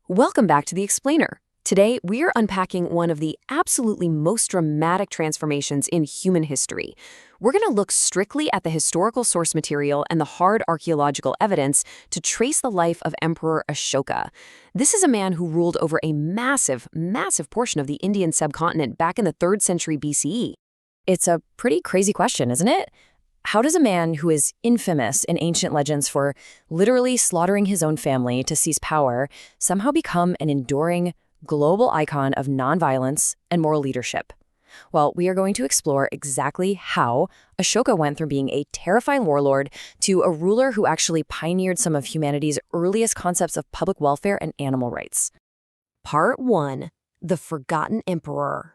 Welcome back to The Explainer. Today, we're unpacking one of the absolutely most dramatic transformations in human history. We're going to look strictly at the historical source material and the hard archaeological evidence to trace the life of Emperor Ashoka. This is a man who ruled over a massive, massive portion of the Indian subcontinent back in the 3rd century BCE. It's a pretty crazy question, isn't it? How does a man who is infamous in ancient legends for literally slaughtering his own family to seize power somehow become an enduring, global icon of nonviolence and moral leadership? Well, we are going to explore exactly how Ashoka went from being a terrifying warlord to a ruler who actually pioneered some of humanity's earliest concepts of public welfare and animal rights. Part 1. The Forgotten Emperor.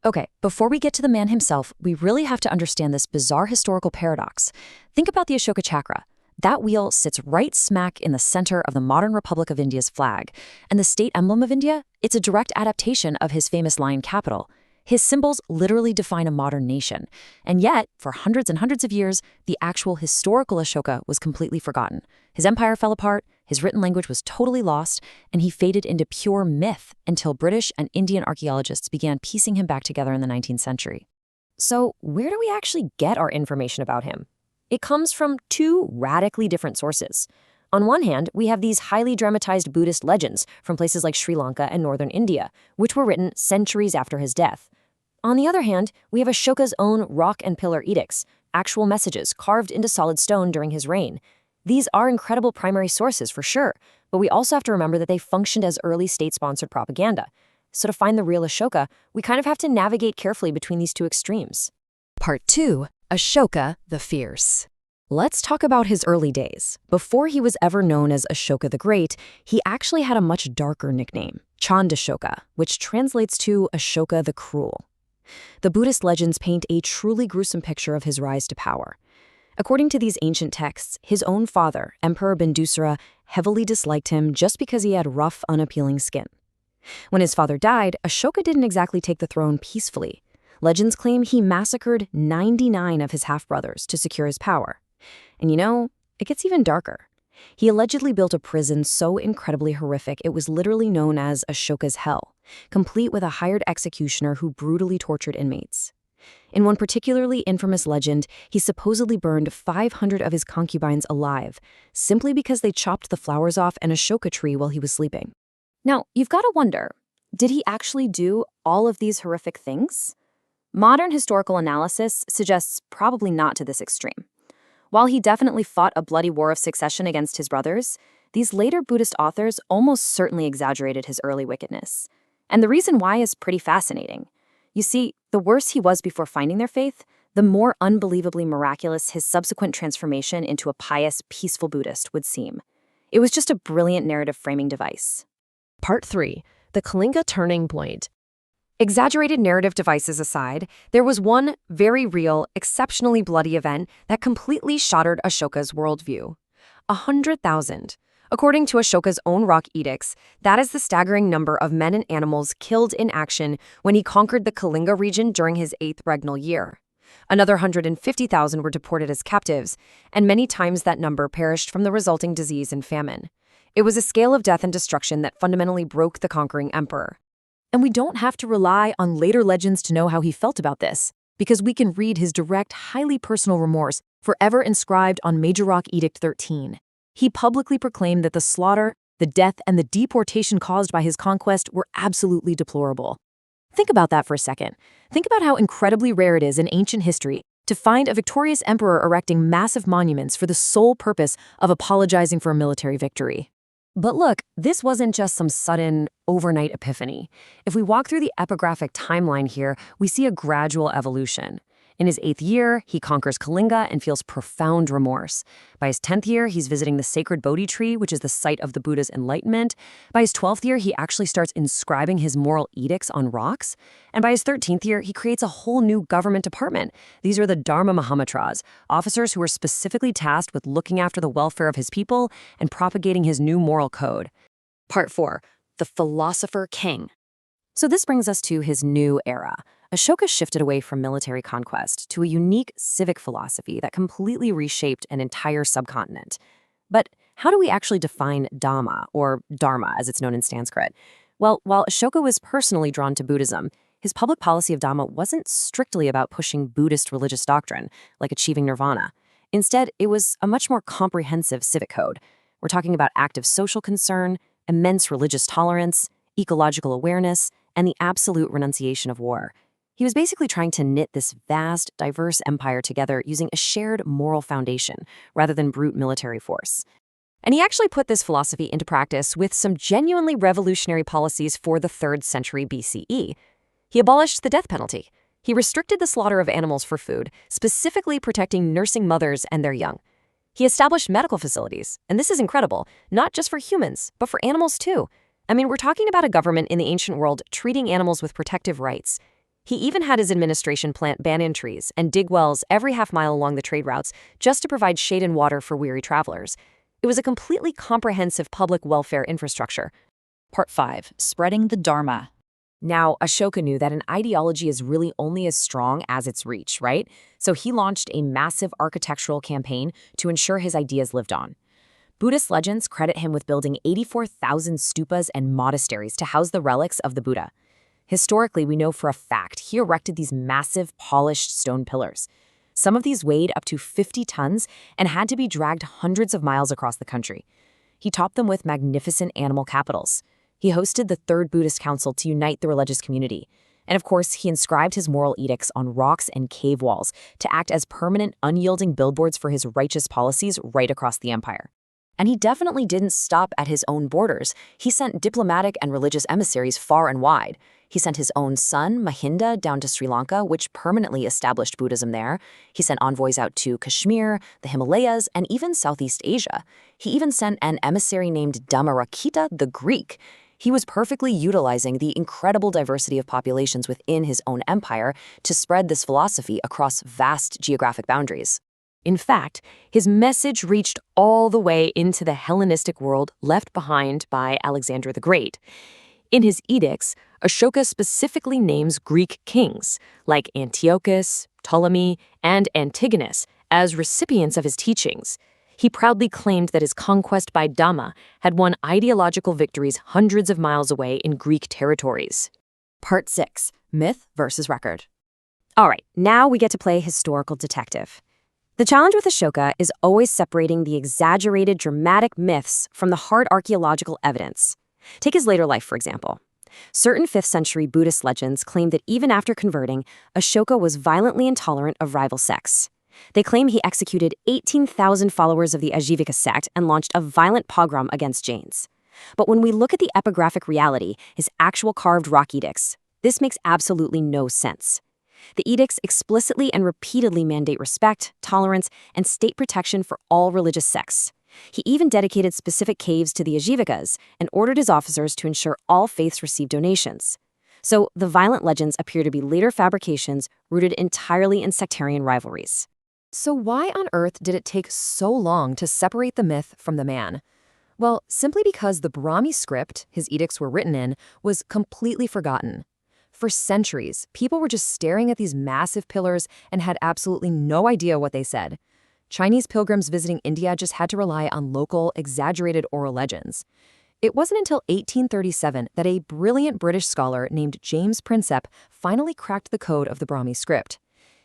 Okay, before we get to the man himself, we really have to understand this bizarre historical paradox. Think about the Ashoka Chakra. That wheel sits right smack in the center of the modern Republic of India's flag. And the state emblem of India? It's a direct adaptation of his famous lion capital. His symbols literally define a modern nation. And yet, for hundreds and hundreds of years, the actual historical Ashoka was completely forgotten. His empire fell apart, his written language was totally lost, and he faded into pure myth until British and Indian archaeologists began piecing him back together in the 19th century. So, where do we actually get our information about him? It comes from two radically different sources. On one hand, we have these highly dramatized Buddhist legends from places like Sri Lanka and northern India, which were written centuries after his death. On the other hand, we have Ashoka's own rock and pillar edicts, actual messages carved into solid stone during his reign. These are incredible primary sources for sure, but we also have to remember that they functioned as early state-sponsored propaganda. So to find the real Ashoka, we kind of have to navigate carefully between these two extremes. Part 2. Ashoka the Fierce. Let's talk about his early days. Before he was ever known as Ashoka the Great, he actually had a much darker nickname, Ashoka, which translates to Ashoka the Cruel. The Buddhist legends paint a truly gruesome picture of his rise to power. According to these ancient texts, his own father, Emperor Bindusara, heavily disliked him just because he had rough, unappealing skin. When his father died, Ashoka didn't exactly take the throne peacefully. Legends claim he massacred 99 of his half-brothers to secure his power. And it gets even darker. He allegedly built a prison so incredibly horrific it was literally known as Ashoka's Hell, complete with a hired executioner who brutally tortured inmates. In one particularly infamous legend, he supposedly burned 500 of his concubines alive, simply because they chopped the flowers off an Ashoka tree while he was sleeping. Now, you've got to wonder, did he actually do all of these horrific things? Modern historical analysis suggests probably not to this extreme. While he definitely fought a bloody war of succession against his brothers, these later Buddhist authors almost certainly exaggerated his early wickedness. And the reason why is pretty fascinating. You see, the worse he was before finding their faith, the more unbelievably miraculous his subsequent transformation into a pious, peaceful Buddhist would seem. It was just a brilliant narrative framing device. Part 3. The Kalinga Turning Point. Exaggerated narrative devices aside, there was one very real, exceptionally bloody event that completely shattered Ashoka's worldview. 100,000. According to Ashoka's own rock edicts, that is the staggering number of men and animals killed in action when he conquered the Kalinga region during his 8th regnal year. Another 150,000 were deported as captives, and many times that number perished from the resulting disease and famine. It was a scale of death and destruction that fundamentally broke the conquering emperor. And we don't have to rely on later legends to know how he felt about this, because we can read his direct, highly personal remorse forever inscribed on Major Rock Edict 13. He publicly proclaimed that the slaughter, the death, and the deportation caused by his conquest were absolutely deplorable. Think about that for a second. Think about how incredibly rare it is in ancient history to find a victorious emperor erecting massive monuments for the sole purpose of apologizing for a military victory. But look, this wasn't just some sudden, overnight epiphany. If we walk through the epigraphic timeline here, we see a gradual evolution. In his 8th year, he conquers Kalinga and feels profound remorse. By his 10th year, he's visiting the sacred Bodhi tree, which is the site of the Buddha's enlightenment. By his 12th year, he actually starts inscribing his moral edicts on rocks. And by his 13th year, he creates a whole new government department. These are the Dharma Mahamatras, officers who are specifically tasked with looking after the welfare of his people and propagating his new moral code. Part 4. The Philosopher King. So this brings us to his new era. Ashoka shifted away from military conquest to a unique civic philosophy that completely reshaped an entire subcontinent. But how do we actually define Dhamma, or Dharma as it's known in Sanskrit? Well, while Ashoka was personally drawn to Buddhism, his public policy of Dhamma wasn't strictly about pushing Buddhist religious doctrine, like achieving nirvana. Instead, it was a much more comprehensive civic code. We're talking about active social concern, immense religious tolerance, ecological awareness, and the absolute renunciation of war. He was basically trying to knit this vast, diverse empire together using a shared moral foundation rather than brute military force. And he actually put this philosophy into practice with some genuinely revolutionary policies for the 3rd century BCE. He abolished the death penalty. He restricted the slaughter of animals for food, specifically protecting nursing mothers and their young. He established medical facilities, and this is incredible, not just for humans, but for animals too. I mean, we're talking about a government in the ancient world treating animals with protective rights. He even had his administration plant banyan trees and dig wells every half-mile along the trade routes just to provide shade and water for weary travelers. It was a completely comprehensive public welfare infrastructure. Part 5. Spreading the Dharma. Now, Ashoka knew that an ideology is really only as strong as its reach, right? So he launched a massive architectural campaign to ensure his ideas lived on. Buddhist legends credit him with building 84,000 stupas and monasteries to house the relics of the Buddha. Historically, we know for a fact he erected these massive, polished stone pillars. Some of these weighed up to 50 tons and had to be dragged hundreds of miles across the country. He topped them with magnificent animal capitals. He hosted the Third Buddhist Council to unite the religious community. And of course, he inscribed his moral edicts on rocks and cave walls to act as permanent, unyielding billboards for his righteous policies right across the empire. And he definitely didn't stop at his own borders. He sent diplomatic and religious emissaries far and wide. He sent his own son, Mahinda, down to Sri Lanka, which permanently established Buddhism there. He sent envoys out to Kashmir, the Himalayas, and even Southeast Asia. He even sent an emissary named Dhammarakkhita the Greek. He was perfectly utilizing the incredible diversity of populations within his own empire to spread this philosophy across vast geographic boundaries. In fact, his message reached all the way into the Hellenistic world left behind by Alexander the Great. In his edicts, Ashoka specifically names Greek kings, like Antiochus, Ptolemy, and Antigonus, as recipients of his teachings. He proudly claimed that his conquest by Dhamma had won ideological victories hundreds of miles away in Greek territories. Part 6. Myth versus record. All right, now we get to play historical detective. The challenge with Ashoka is always separating the exaggerated, dramatic myths from the hard archaeological evidence. Take his later life, for example. Certain 5th century Buddhist legends claim that even after converting, Ashoka was violently intolerant of rival sects. They claim he executed 18,000 followers of the Ajivika sect and launched a violent pogrom against Jains. But when we look at the epigraphic reality, his actual carved rock edicts, this makes absolutely no sense. The edicts explicitly and repeatedly mandate respect, tolerance, and state protection for all religious sects. He even dedicated specific caves to the Ajivikas and ordered his officers to ensure all faiths received donations. So the violent legends appear to be later fabrications rooted entirely in sectarian rivalries. So why on earth did it take so long to separate the myth from the man? Well, simply because the Brahmi script his edicts were written in was completely forgotten. For centuries, people were just staring at these massive pillars and had absolutely no idea what they said. Chinese pilgrims visiting India just had to rely on local, exaggerated oral legends. It wasn't until 1837 that a brilliant British scholar named James Prinsep finally cracked the code of the Brahmi script.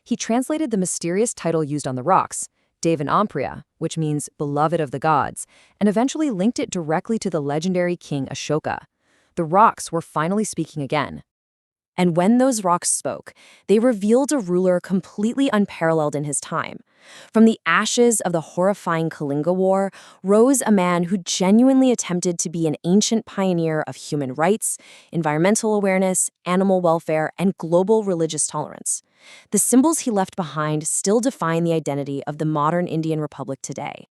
He translated the mysterious title used on the rocks, Devanampriya, which means beloved of the gods, and eventually linked it directly to the legendary king Ashoka. The rocks were finally speaking again. And when those rocks spoke, they revealed a ruler completely unparalleled in his time. From the ashes of the horrifying Kalinga War rose a man who genuinely attempted to be an ancient pioneer of human rights, environmental awareness, animal welfare, and global religious tolerance. The symbols he left behind still define the identity of the modern Indian Republic today.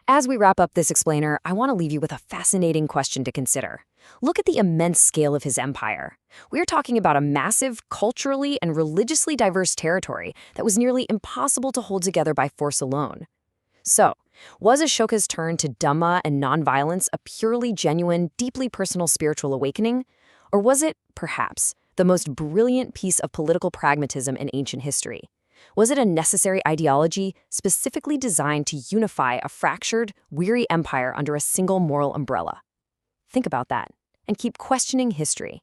As we wrap up this explainer, I want to leave you with a fascinating question to consider. Look at the immense scale of his empire. We're talking about a massive, culturally and religiously diverse territory that was nearly impossible to hold together by force alone. So, was Ashoka's turn to Dhamma and nonviolence a purely genuine, deeply personal spiritual awakening? Or was it, perhaps, the most brilliant piece of political pragmatism in ancient history? Was it a necessary ideology specifically designed to unify a fractured, weary empire under a single moral umbrella? Think about that, and keep questioning history.